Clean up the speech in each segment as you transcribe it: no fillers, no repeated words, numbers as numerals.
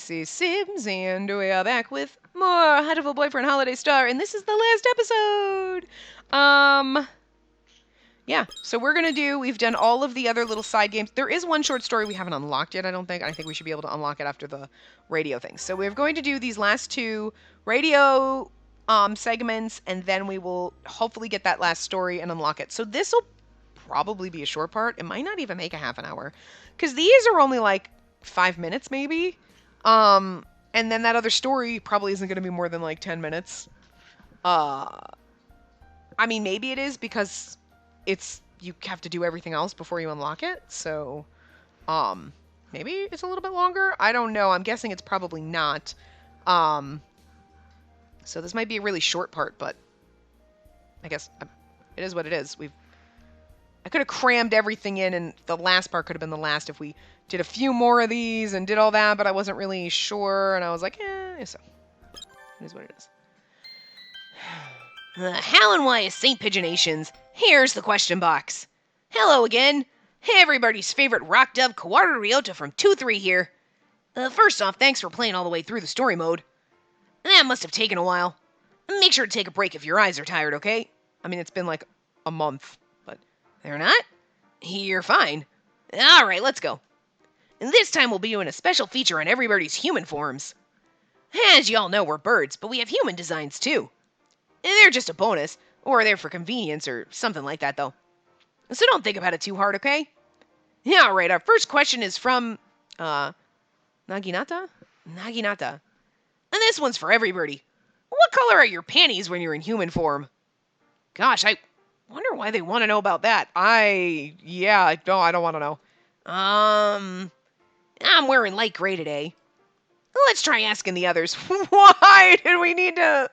Spacey Sims, and we are back with more Hatoful Boyfriend Holiday Star, and this is the last episode! Yeah, so we've done all of the other little side games. There is one short story we haven't unlocked yet, I don't think. I think we should be able to unlock it after the radio thing. So we're going to do these last two radio segments, and then we will hopefully get that last story and unlock it. So this will probably be a short part. It might not even make a half an hour, because these are only like 5 minutes maybe. And then that other story probably isn't going to be more than like 10 minutes. I mean, maybe it is, because you have to do everything else before you unlock it. So, maybe it's a little bit longer. I don't know. I'm guessing it's probably not. So this might be a really short part, but I guess it is what it is. I could have crammed everything in, and the last part could have been the last if we did a few more of these and did all that, but I wasn't really sure, and I was like, so it is what it is. How and why is St. Pigeonations? Here's the question box. Hello again. Hey, everybody's favorite rock dove Kawaru Ryota from 2-3 here. First off, thanks for playing all the way through the story mode. That must have taken a while. Make sure to take a break if your eyes are tired, okay? I mean, it's been like a month, but they're not? You're fine. Alright, let's go. And this time we'll be doing a special feature on everybody's human forms. As you all know, we're birds, but we have human designs too. They're just a bonus, or they're for convenience or something like that, though. So don't think about it too hard, okay? Alright, our first question is from, Naginata? Naginata. And this one's for everybody. What color are your panties when you're in human form? Gosh, I wonder why they want to know about that. I don't want to know. I'm wearing light gray today. Let's try asking the others. Why did we need to...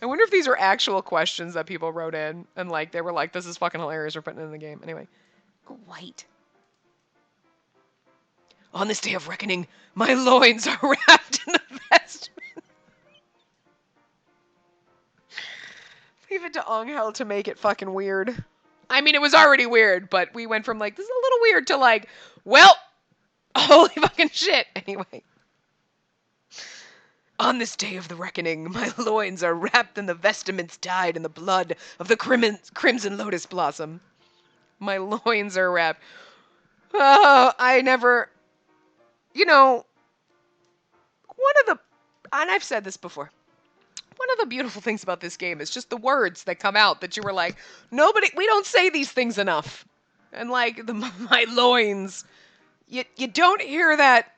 I wonder if these are actual questions that people wrote in, and like they were like, this is fucking hilarious, we're putting it in the game. Anyway. White. On this day of reckoning, my loins are wrapped in the vestment. Leave it to Angel to make it fucking weird. I mean, it was already weird, but we went from like, this is a little weird to like, well, holy fucking shit. Anyway. On this day of the reckoning, my loins are wrapped in the vestments dyed in the blood of the crimson lotus blossom. My loins are wrapped. Oh, I never... You know, and I've said this before, one of the beautiful things about this game is just the words that come out that you were like, we don't say these things enough. And like, my loins, you don't hear that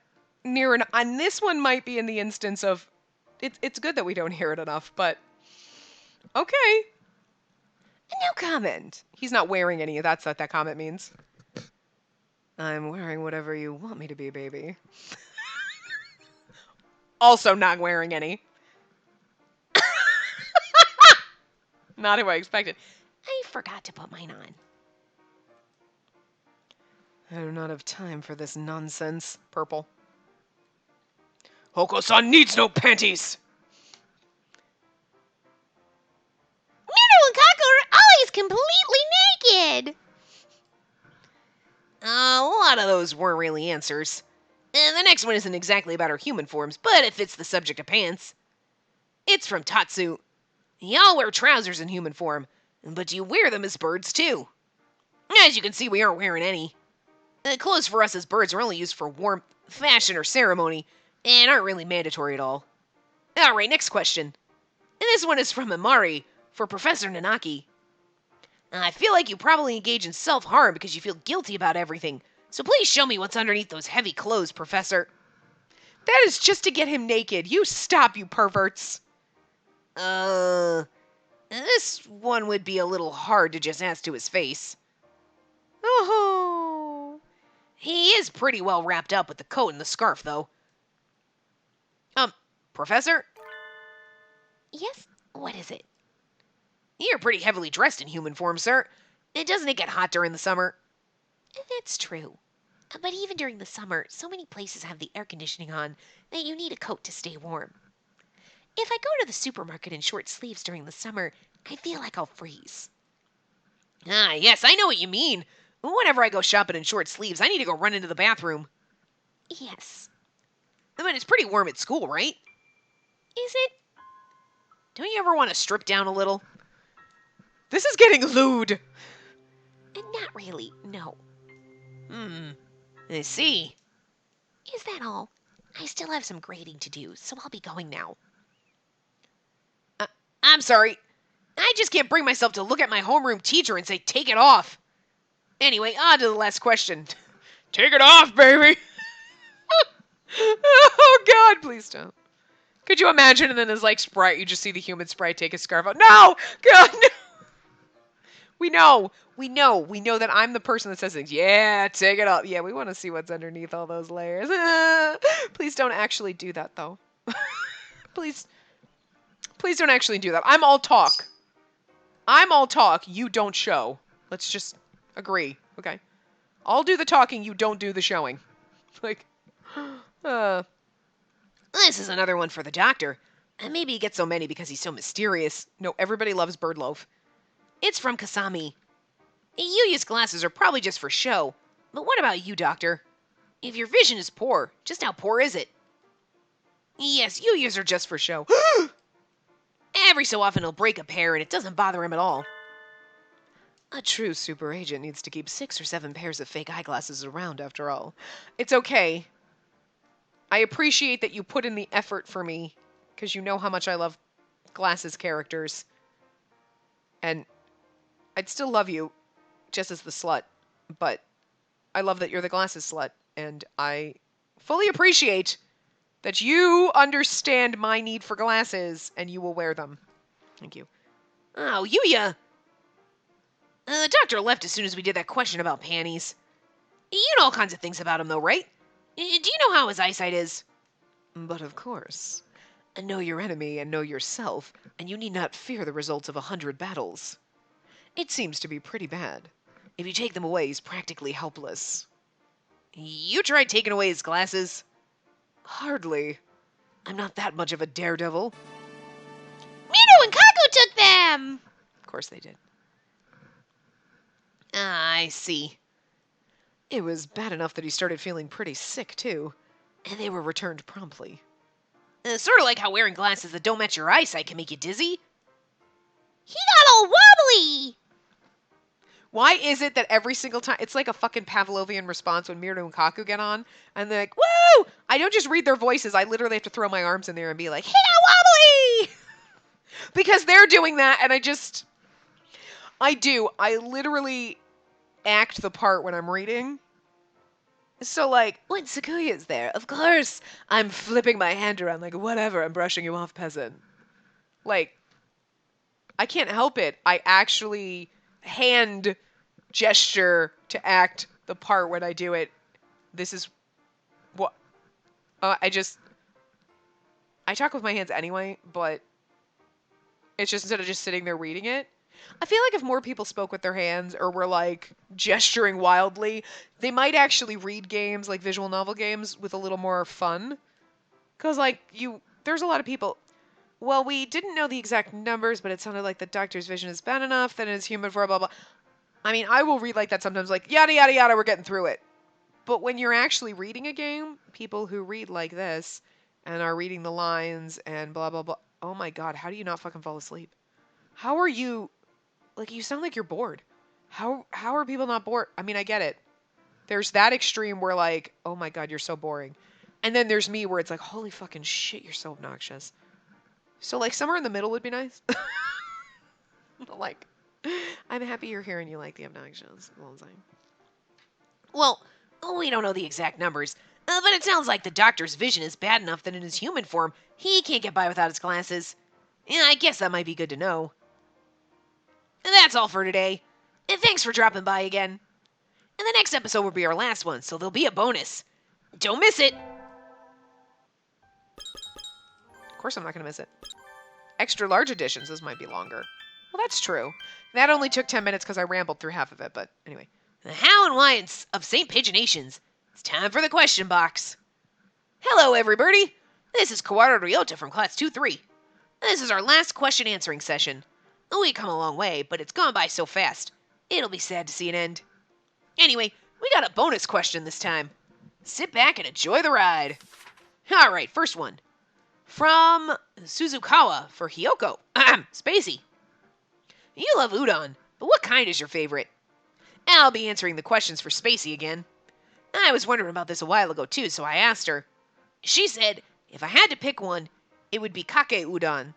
near enough. And this one might be in the instance of, it's good that we don't hear it enough, but okay. No comment. He's not wearing any. That's what that comment means. I'm wearing whatever you want me to be, baby. Also not wearing any. Not who I expected. I forgot to put mine on. I do not have time for this nonsense. Purple. Hoko-san needs no panties! Miru and Kako are always completely naked! A lot of those weren't really answers. And the next one isn't exactly about our human forms, but it fits the subject of pants. It's from Tatsu. Y'all wear trousers in human form, but do you wear them as birds too? As you can see, we aren't wearing any. Clothes for us as birds are only used for warmth, fashion, or ceremony, and aren't really mandatory at all. Alright, next question. And this one is from Imari, for Professor Nanaki. I feel like you probably engage in self-harm because you feel guilty about everything, so please show me what's underneath those heavy clothes, Professor. That is just to get him naked. You stop, you perverts. This one would be a little hard to just ask to his face. Oh. He is pretty well wrapped up with the coat and the scarf, though. Professor? Yes? What is it? You're pretty heavily dressed in human form, sir. Doesn't it get hot during the summer? That's true. But even during the summer, so many places have the air conditioning on that you need a coat to stay warm. If I go to the supermarket in short sleeves during the summer, I feel like I'll freeze. Ah, yes, I know what you mean. Whenever I go shopping in short sleeves, I need to go run into the bathroom. Yes. I mean, it's pretty warm at school, right? Is it? Don't you ever want to strip down a little? This is getting lewd. Not really, no. I see. Is that all? I still have some grading to do, so I'll be going now. I'm sorry. I just can't bring myself to look at my homeroom teacher and say, take it off. Anyway, on to the last question. Take it off, baby. Oh, God, please don't. Could you imagine? And then as like Sprite, you just see the human Sprite take his scarf out. No! God, no! We know that I'm the person that says things. Yeah, take it off. Yeah, we want to see what's underneath all those layers. Please don't actually do that, though. Please don't actually do that. I'm all talk. You don't show. Let's just agree, okay? I'll do the talking, you don't do the showing. Like, this is another one for the doctor. And maybe he gets so many because he's so mysterious. No, everybody loves Birdloaf. It's from Kasami. Yuya's glasses are probably just for show. But what about you, Doctor? If your vision is poor, just how poor is it? Yes, Yuya's are just for show. Every so often he'll break a pair and it doesn't bother him at all. A true super agent needs to keep 6 or 7 pairs of fake eyeglasses around, after all. It's okay. I appreciate that you put in the effort for me, because you know how much I love glasses characters. And I'd still love you, just as the slut, but I love that you're the glasses slut, and I fully appreciate that you understand my need for glasses, and you will wear them. Thank you. Oh, Yuya! The doctor left as soon as we did that question about panties. You know all kinds of things about him, though, right? Do you know how his eyesight is? But of course. Know your enemy and know yourself, and you need not fear the results of 100 battles. It seems to be pretty bad. If you take them away, he's practically helpless. You tried taking away his glasses? Hardly. I'm not that much of a daredevil. Miru and Kaku took them! Of course they did. I see. It was bad enough that he started feeling pretty sick, too. And they were returned promptly. Sort of like how wearing glasses that don't match your eyesight can make you dizzy. He got all wobbly! Why is it that every single time... It's like a fucking Pavlovian response when Miru and Kaku get on, and they're like, woo! I don't just read their voices, I literally have to throw my arms in there and be like, he got wobbly! Because they're doing that, and I do. I literally act the part when I'm reading. So, like, when Sakuya's there, of course, I'm flipping my hand around like, whatever, I'm brushing you off, peasant. Like, I can't help it. I actually hand gesture to act the part when I do it. This is what... I talk with my hands anyway, but it's just instead of just sitting there reading it. I feel like if more people spoke with their hands or were, like, gesturing wildly, they might actually read games, like visual novel games, with a little more fun. Because, like, there's a lot of people... Well, we didn't know the exact numbers, but it sounded like the doctor's vision is bad enough, that it is human for blah, blah. I mean, I will read like that sometimes, like, yada, yada, yada, we're getting through it. But when you're actually reading a game, people who read like this and are reading the lines and blah, blah, blah. Oh my God, how do you not fucking fall asleep? How are you... Like, you sound like you're bored. How are people not bored? I mean, I get it. There's that extreme where, like, oh my God, you're so boring. And then there's me where it's like, holy fucking shit, you're so obnoxious. So, like, somewhere in the middle would be nice. Like, I'm happy you're here and you like the obnoxious. That's all I'm saying. Well, we don't know the exact numbers, but it sounds like the doctor's vision is bad enough that in his human form, he can't get by without his glasses. Yeah, I guess that might be good to know. That's all for today. And thanks for dropping by again. And the next episode will be our last one, so there'll be a bonus. Don't miss it! Of course I'm not going to miss it. Extra large editions, this might be longer. Well, that's true. That only took 10 minutes because I rambled through half of it, but anyway. The how and why of St. Pigeonations. It's time for the question box. Hello, everybody. This is Kawaru Ryota from Class 2-3. This is our last question answering session. We've come a long way, but it's gone by so fast. It'll be sad to see an end. Anyway, we got a bonus question this time. Sit back and enjoy the ride. All right, first one. From Suzukawa for Hyoko. Spacey. You love udon, but what kind is your favorite? I'll be answering the questions for Spacey again. I was wondering about this a while ago, too, so I asked her. She said, if I had to pick one, it would be kake udon.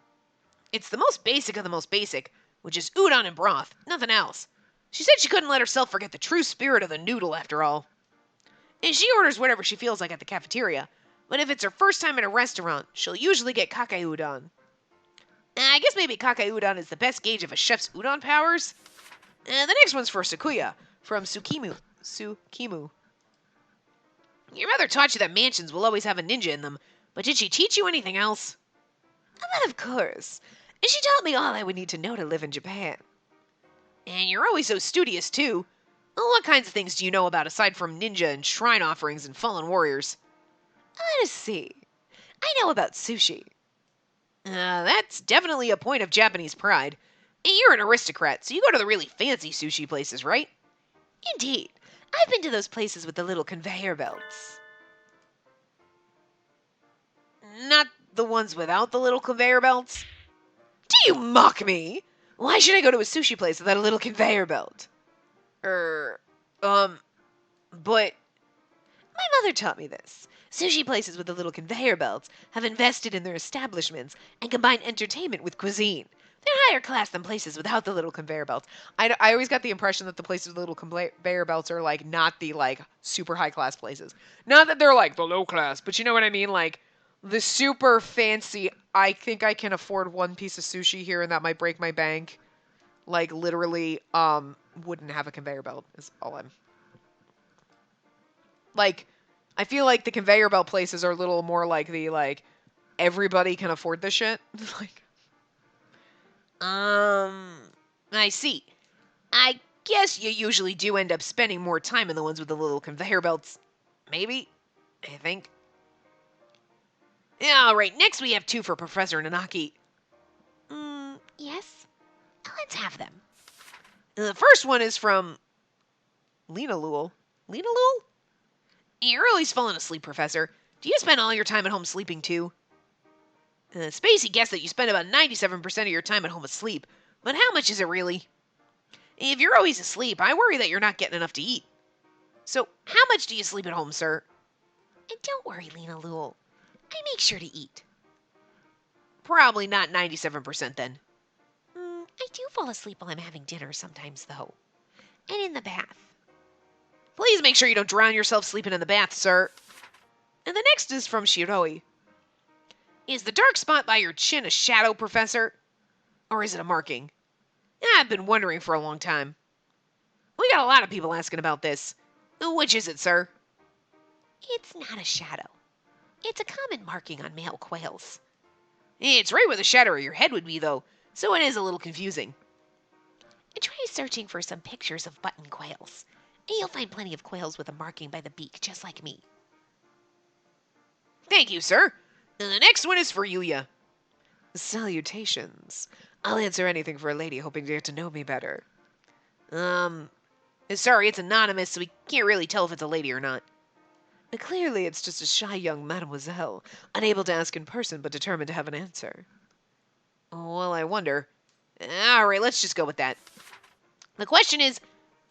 It's the most basic of the most basic, which is udon and broth, nothing else. She said she couldn't let herself forget the true spirit of the noodle after all. And she orders whatever she feels like at the cafeteria, but if it's her first time in a restaurant, she'll usually get kake udon. I guess maybe kake udon is the best gauge of a chef's udon powers. The next one's for Sakuya, from Tsukimu. Your mother taught you that mansions will always have a ninja in them, but did she teach you anything else? Well, of course. And she taught me all I would need to know to live in Japan. And you're always so studious, too. What kinds of things do you know about aside from ninja and shrine offerings and fallen warriors? Let us see. I know about sushi. That's definitely a point of Japanese pride. And you're an aristocrat, so you go to the really fancy sushi places, right? Indeed. I've been to those places with the little conveyor belts. Not the ones without the little conveyor belts? Do you mock me? Why should I go to a sushi place without a little conveyor belt? But... My mother taught me this. Sushi places with the little conveyor belts have invested in their establishments and combine entertainment with cuisine. They're higher class than places without the little conveyor belts. I always got the impression that the places with the little conveyor belts are, like, not the, like, super high class places. Not that they're, like, the low class, but you know what I mean? Like, the super fancy, I think I can afford one piece of sushi here and that might break my bank. Like, literally, wouldn't have a conveyor belt is all I'm... Like, I feel like the conveyor belt places are a little more like the, like, everybody can afford this shit. Like... I see. I guess you usually do end up spending more time in the ones with the little conveyor belts. Maybe? I think. Alright, next we have two for Professor Nanaki. Yes? Let's have them. The first one is from... Lena Lul. Lena Lul? You're always falling asleep, Professor. Do you spend all your time at home sleeping, too? Spacey guessed that you spend about 97% of your time at home asleep, but how much is it really? If you're always asleep, I worry that you're not getting enough to eat. So, how much do you sleep at home, sir? And don't worry, Lena Lul. I make sure to eat. Probably not 97% then. I do fall asleep while I'm having dinner sometimes, though. And in the bath. Please make sure you don't drown yourself sleeping in the bath, sir. And the next is from Shiroi. Is the dark spot by your chin a shadow, Professor? Or is it a marking? I've been wondering for a long time. We got a lot of people asking about this. Which is it, sir? It's not a shadow. It's a common marking on male quails. It's right where the shadow of your head would be, though, so it is a little confusing. Try searching for some pictures of button quails. You'll find plenty of quails with a marking by the beak, just like me. Thank you, sir. The next one is for Yuya. Salutations. I'll answer anything for a lady hoping to get to know me better. Sorry, it's anonymous, so we can't really tell if it's a lady or not. Clearly, it's just a shy young mademoiselle, unable to ask in person but determined to have an answer. Well, I wonder. Alright, let's just go with that. The question is,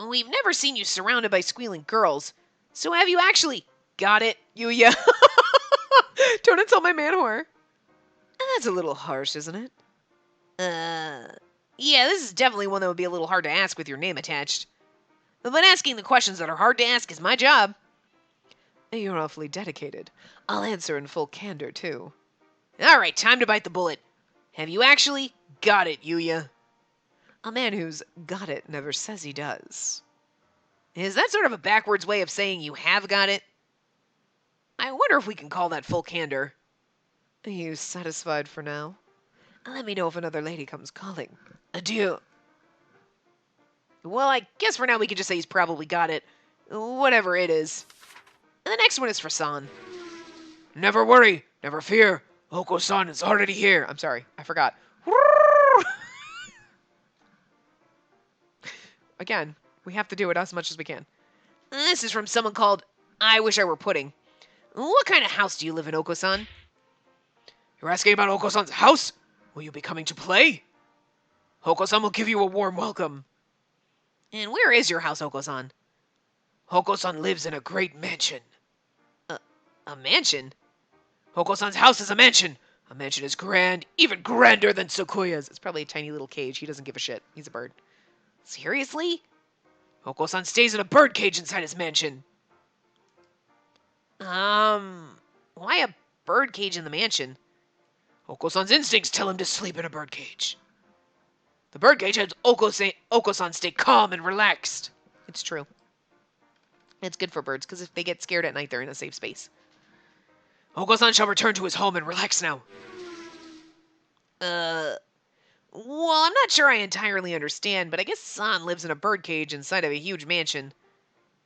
we've never seen you surrounded by squealing girls, so have you actually got it, Yuya? Don't insult my man whore. That's a little harsh, isn't it? Yeah, this is definitely one that would be a little hard to ask with your name attached. But asking the questions that are hard to ask is my job. You're awfully dedicated. I'll answer in full candor, too. Alright, time to bite the bullet. Have you actually got it, Yuya? A man who's got it never says he does. Is that sort of a backwards way of saying you have got it? I wonder if we can call that full candor. Are you satisfied for now? Let me know if another lady comes calling. Adieu. Well, I guess for now we can just say he's probably got it. Whatever it is. And the next one is for San. Never worry, never fear. Oko-san is already here. I'm sorry, I forgot. Again, we have to do it as much as we can. This is from someone called I Wish I Were Pudding. What kind of house do you live in, Oko-san? You're asking about Oko-san's house? Will you be coming to play? Oko-san will give you a warm welcome. And where is your house, Oko-san? Oko-san lives in a great mansion. A mansion? Oko-san's house is a mansion. A mansion is grand, even grander than Sequoia's. It's probably a tiny little cage. He doesn't give a shit. He's a bird. Seriously? Oko-san stays in a bird cage inside his mansion. Why a bird cage in the mansion? Oko-san's instincts tell him to sleep in a bird cage. The bird cage helps Oko-san stay calm and relaxed. It's true. It's good for birds, because if they get scared at night, they're in a safe space. Oko-san shall return to his home and relax now. Well, I'm not sure I entirely understand, but I guess San lives in a birdcage inside of a huge mansion.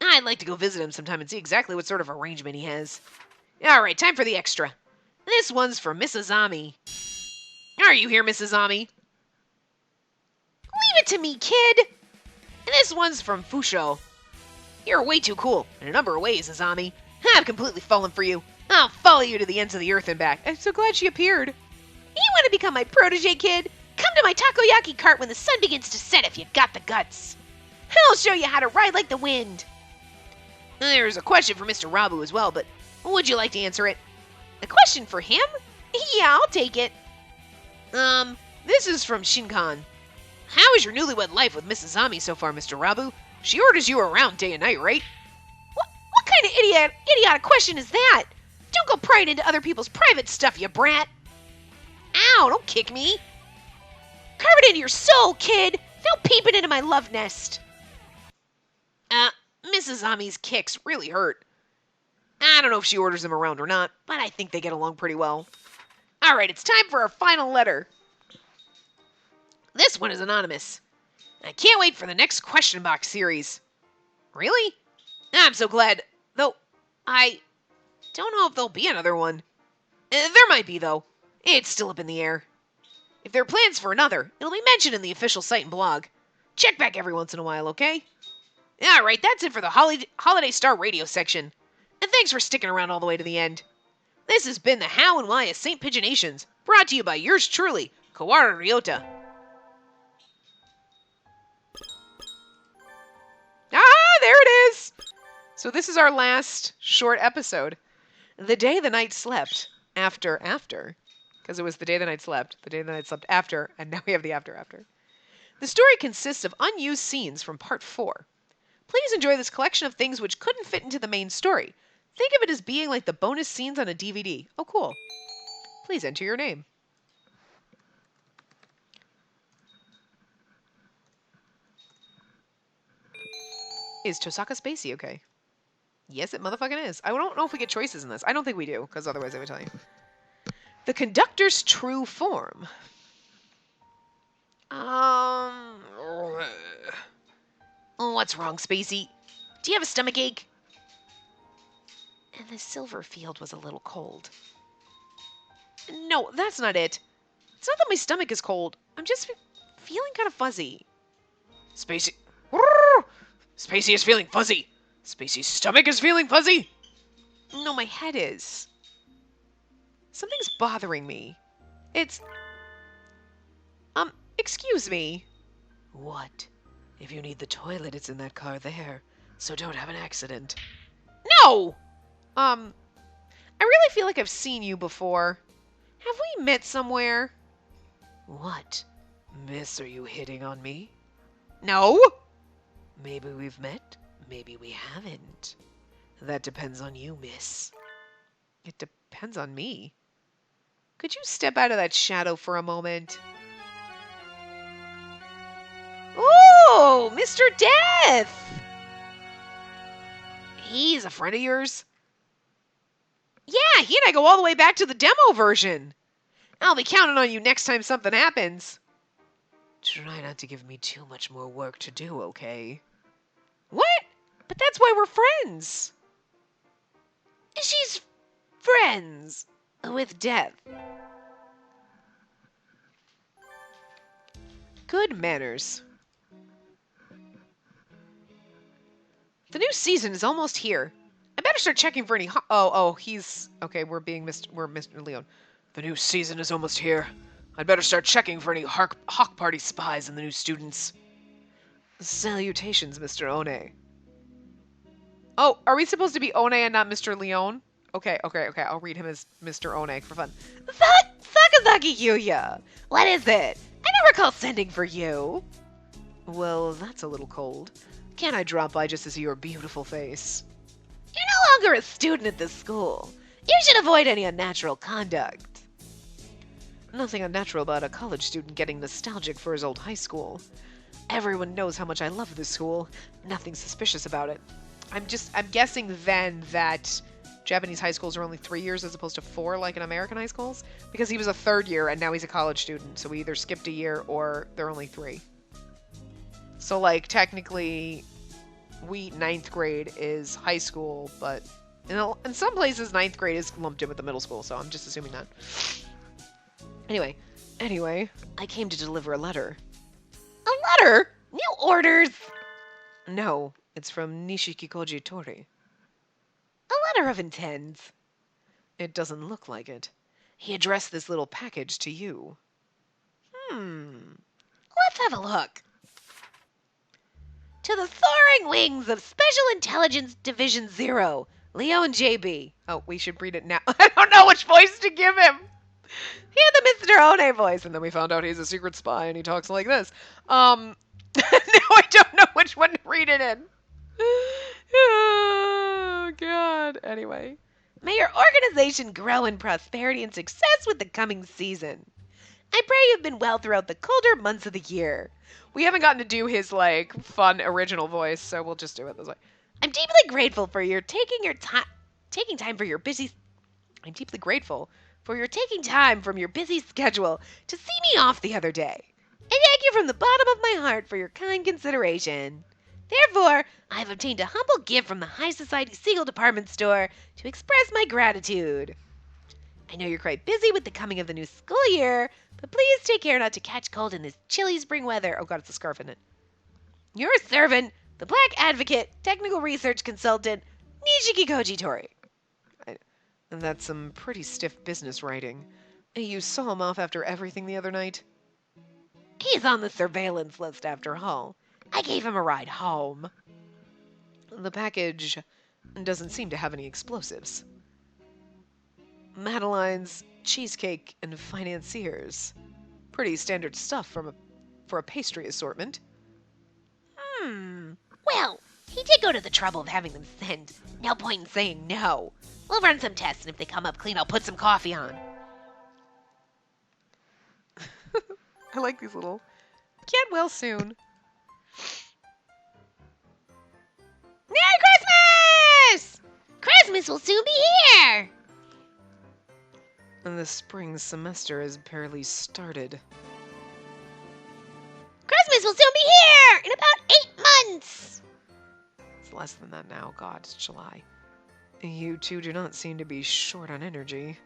I'd like to go visit him sometime and see exactly what sort of arrangement he has. Alright, time for the extra. This one's for Mrs. Ami. Are you here, Mrs. Ami? Leave it to me, kid! And this one's from Fusho. You're way too cool in a number of ways, Azami. I've completely fallen for you. I'll follow you to the ends of the earth and back. I'm so glad she appeared. You want to become my protege, kid? Come to my takoyaki cart when the sun begins to set if you got the guts. I'll show you how to ride like the wind. There's a question for Mr. Rabu as well, but would you like to answer it? A question for him? Yeah, I'll take it. This is from Shinkan. How is your newlywed life with Mrs. Ami so far, Mr. Rabu? She orders you around day and night, right? What kind of idiotic question is that? Don't go prying into other people's private stuff, you brat. Ow, don't kick me. Carve it into your soul, kid. No peeping into my love nest. Mrs. Ami's kicks really hurt. I don't know if she orders him around or not, but I think they get along pretty well. Alright, it's time for our final letter. This one is anonymous. I can't wait for the next question box series. Really? I'm so glad. Though, I don't know if there'll be another one. There might be, though. It's still up in the air. If there are plans for another, it'll be mentioned in the official site and blog. Check back every once in a while, okay? Alright, that's it for the Holiday Star Radio section. And thanks for sticking around all the way to the end. This has been the How and Why of St. Pigeonations, brought to you by yours truly, Kawara Ryota. There it is! So this is our last short episode. The day the night slept. After. Because it was the day the night slept. The day the night slept after. And now we have the after. The story consists of unused scenes from part 4. Please enjoy this collection of things which couldn't fit into the main story. Think of it as being like the bonus scenes on a DVD. Oh, cool. Please enter your name. Is Tosaka Spacey okay? Yes, it motherfucking is. I don't know if we get choices in this. I don't think we do, because otherwise I would tell you. The conductor's true form. What's wrong, Spacey? Do you have a stomach ache? And the silver field was a little cold. No, that's not it. It's not that my stomach is cold. I'm just feeling kind of fuzzy. Spacey. Spacey is feeling fuzzy. Spacey's stomach is feeling fuzzy. No, my head is. Something's bothering me. It's... excuse me. What? If you need the toilet, it's in that car there. So don't have an accident. No! I really feel like I've seen you before. Have we met somewhere? What? Miss, are you hitting on me? No! Maybe we've met, maybe we haven't. That depends on you, miss. It depends on me. Could you step out of that shadow for a moment? Ooh, Mr. Death! He's a friend of yours? Yeah, he and I go all the way back to the demo version. I'll be counting on you next time something happens. Try not to give me too much more work to do, okay? What? But that's why we're friends. She's friends with Death. Good manners. The new season is almost here. I bet better start checking for any. Oh, he's okay. We're Mr. Leon. The new season is almost here. I'd better start checking for any Hawk Party spies and the new students. Salutations, Mr. One. Oh, are we supposed to be One and not Mr. Leon? Okay. I'll read him as Mr. One for fun. Sakazaki Yuya! What is it? I don't recall sending for you. Well, that's a little cold. Can't I drop by just to see your beautiful face? You're no longer a student at this school. You should avoid any unnatural conduct. Nothing unnatural about a college student getting nostalgic for his old high school. Everyone knows how much I love this school. Nothing suspicious about it. I'm guessing then that Japanese high schools are only 3 years as opposed to 4 like in American high schools, because he was a third year and now he's a college student, so we either skipped a year or they're only 3. So like technically ninth grade is high school, but in some places ninth grade is lumped in with the middle school, so I'm just assuming that. Anyway, I came to deliver a letter. A letter? New orders? No, it's from Nishikikoji Tori. A letter of intent. It doesn't look like it. He addressed this little package to you. Let's have a look. To the soaring wings of Special Intelligence Division 0, Leon JB. Oh, we should read it now. I don't know which voice to give him. He had the Mr. One voice, and then we found out he's a secret spy, and he talks like this. Now I don't know which one to read it in. Oh, God. Anyway. May your organization grow in prosperity and success with the coming season. I pray you've been well throughout the colder months of the year. We haven't gotten to do his, like, fun original voice, so we'll just do it this way. I'm deeply grateful for your taking time for your busy... I'm deeply grateful for your taking time from your busy schedule to see me off the other day. I thank you from the bottom of my heart for your kind consideration. Therefore, I have obtained a humble gift from the High Society Seagull Department Store to express my gratitude. I know you're quite busy with the coming of the new school year, but please take care not to catch cold in this chilly spring weather. Oh God, it's a scarf in it. Your servant, the Black Advocate, Technical Research Consultant, Nishiki Koji Tori. That's some pretty stiff business writing. You saw him off after everything the other night? He's on the surveillance list after all. I gave him a ride home. The package doesn't seem to have any explosives. Madeline's cheesecake and financiers. Pretty standard stuff for a pastry assortment. Well, he did go to the trouble of having them sent. No point in saying no. We'll run some tests, and if they come up clean, I'll put some coffee on. I like these little... Get well soon. Merry Christmas! Christmas will soon be here! And the spring semester has barely started. Christmas will soon be here! In about 8 months! It's less than that now. God, it's July. You two do not seem to be short on energy.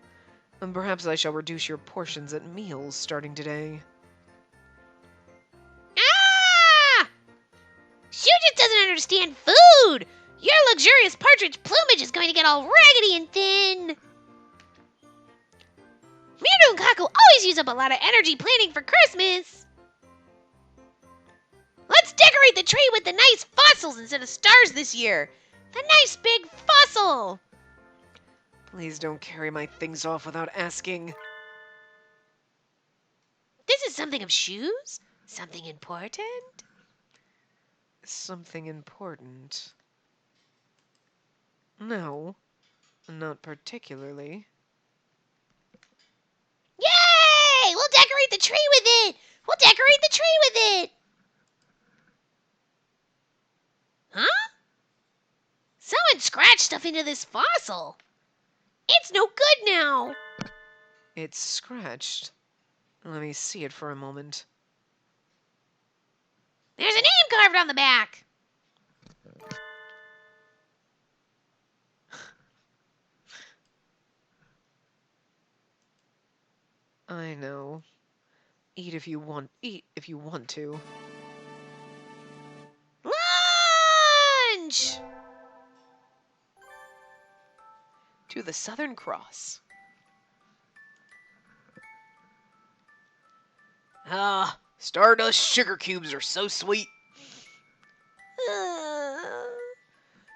And perhaps I shall reduce your portions at meals starting today. Ah! Shu just doesn't understand food! Your luxurious partridge plumage is going to get all raggedy and thin! Miru and Kaku always use up a lot of energy planning for Christmas! Let's decorate the tree with the nice fossils instead of stars this year! The nice big fossil! Please don't carry my things off without asking. This is something of Shu's? Something important? Something important? No, not particularly. Yay! We'll decorate the tree with it! We'll decorate the tree with it! Huh? Someone scratched stuff into this fossil. It's no good now. It's scratched. Let me see it for a moment. There's a name carved on the back. I know. Eat if you want to. Lunch! to the Southern Cross. Ah, Stardust sugar cubes are so sweet.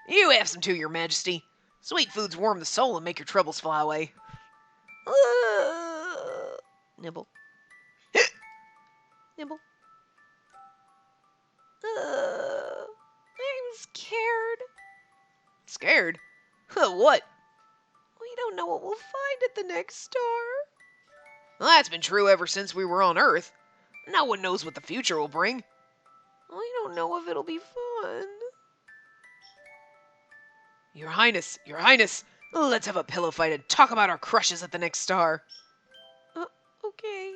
You have some too, Your Majesty. Sweet foods warm the soul and make your troubles fly away. Nibble. Nibble. I'm scared. Scared? What? We don't know what we'll find at the next star. Well, that's been true ever since we were on Earth. No one knows what the future will bring. We don't know if it'll be fun. Your Highness, let's have a pillow fight and talk about our crushes at the next star. Okay.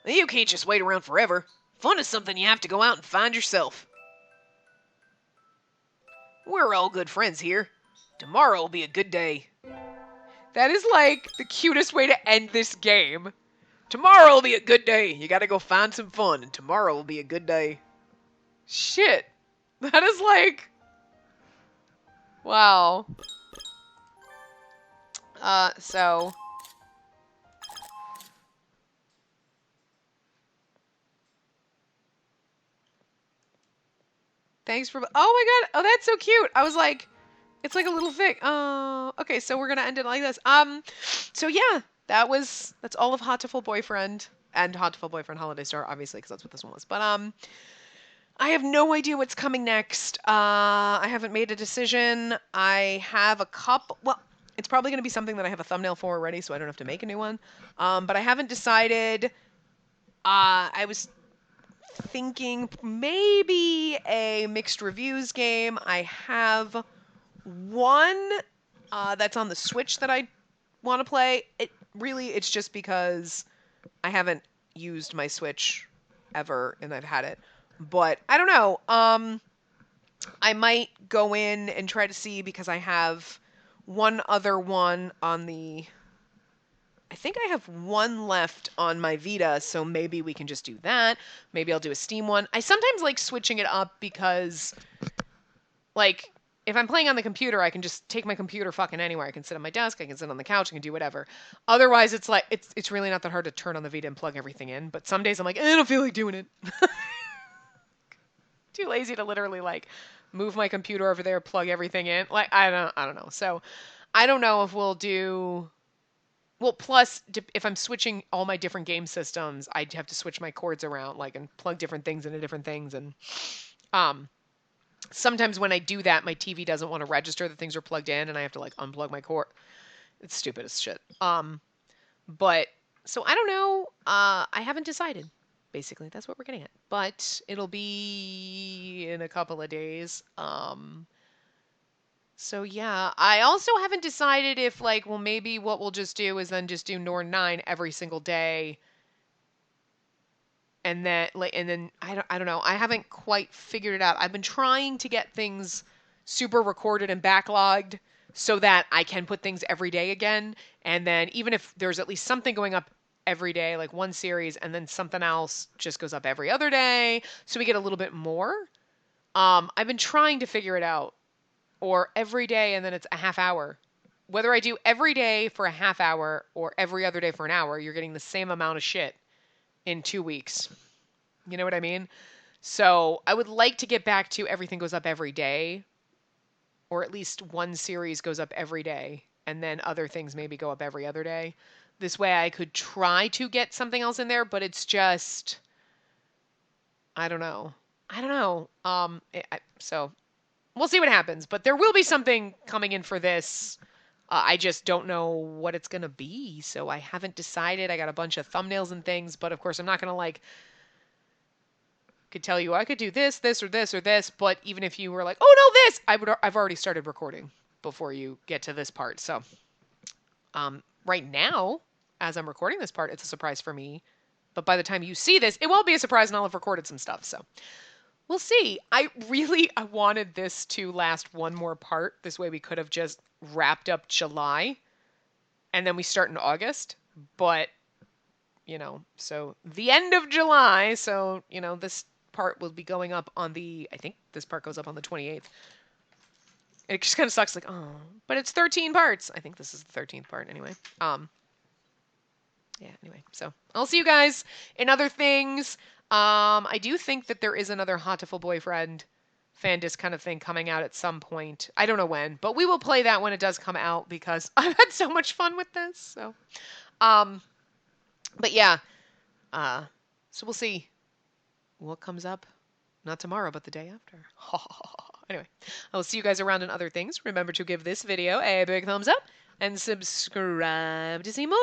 You can't just wait around forever. Fun is something you have to go out and find yourself. We're all good friends here. Tomorrow will be a good day. That is like the cutest way to end this game. Tomorrow will be a good day. You gotta go find some fun, and tomorrow will be a good day. Shit. That is like... Wow. So... Thanks for... Oh my god! Oh, that's so cute! I was like... It's like a little thing. Oh, okay, so we're gonna end it like this. So yeah, that's all of Hatoful Boyfriend and Hatoful Boyfriend Holiday Star, obviously, because that's what this one was. But I have no idea what's coming next. I haven't made a decision. I have a couple. Well, it's probably gonna be something that I have a thumbnail for already, so I don't have to make a new one. But I haven't decided. I was thinking maybe a mixed reviews game. I have one that's on the Switch that I want to play. It's just because I haven't used my Switch ever and I've had it. But I don't know. I might go in and try to see, because I have one other one on the... I think I have one left on my Vita, so maybe we can just do that. Maybe I'll do a Steam one. I sometimes like switching it up because, like, if I'm playing on the computer, I can just take my computer fucking anywhere. I can sit on my desk, I can sit on the couch, I can do whatever. Otherwise, it's like, it's really not that hard to turn on the Vita and plug everything in. But some days I'm like, I don't feel like doing it. Too lazy to literally, like, move my computer over there, plug everything in. Like, I don't know. So, I don't know if we'll do... Well, plus, if I'm switching all my different game systems, I'd have to switch my cords around, like, and plug different things into different things. And sometimes when I do that, my TV doesn't want to register that things are plugged in, and I have to, like, unplug my cord. It's stupid as shit. But, so I don't know. I haven't decided. Basically, that's what we're getting at. But it'll be in a couple of days. So yeah, I also haven't decided if, like, well, maybe what we'll just do is then just do Norn 9 every single day. And then, like, I don't know. I haven't quite figured it out. I've been trying to get things super recorded and backlogged so that I can put things every day again. And then even if there's at least something going up every day, like one series, and then something else just goes up every other day, so we get a little bit more. I've been trying to figure it out. Or every day and then it's a half hour. Whether I do every day for a half hour or every other day for an hour, you're getting the same amount of shit in 2 weeks. You know what I mean? So I would like to get back to everything goes up every day. Or at least one series goes up every day. And then other things maybe go up every other day. This way I could try to get something else in there, but it's just... I don't know. So... We'll see what happens, but there will be something coming in for this. I just don't know what it's going to be, so I haven't decided. I got a bunch of thumbnails and things, but of course I'm not going to, like, could tell you I could do this, this, or this, or this, but even if you were like, oh no, this, I've already started recording before you get to this part. So right now, as I'm recording this part, it's a surprise for me, but by the time you see this, it won't be a surprise and I'll have recorded some stuff, so... We'll see. I wanted this to last one more part. This way we could have just wrapped up July and then we start in August. But, you know, so the end of July. So, you know, this part will be going up on I think this part goes up on the 28th. It just kind of sucks, like, oh, but it's 13 parts. I think this is the 13th part anyway. Yeah, anyway, so I'll see you guys in other things. I do think that there is another Hatoful Boyfriend fan disc kind of thing coming out at some point. I don't know when, but we will play that when it does come out because I've had so much fun with this. So, but yeah, so we'll see what comes up. Not tomorrow, but the day after. Anyway, I'll see you guys around in other things. Remember to give this video a big thumbs up and subscribe to see more.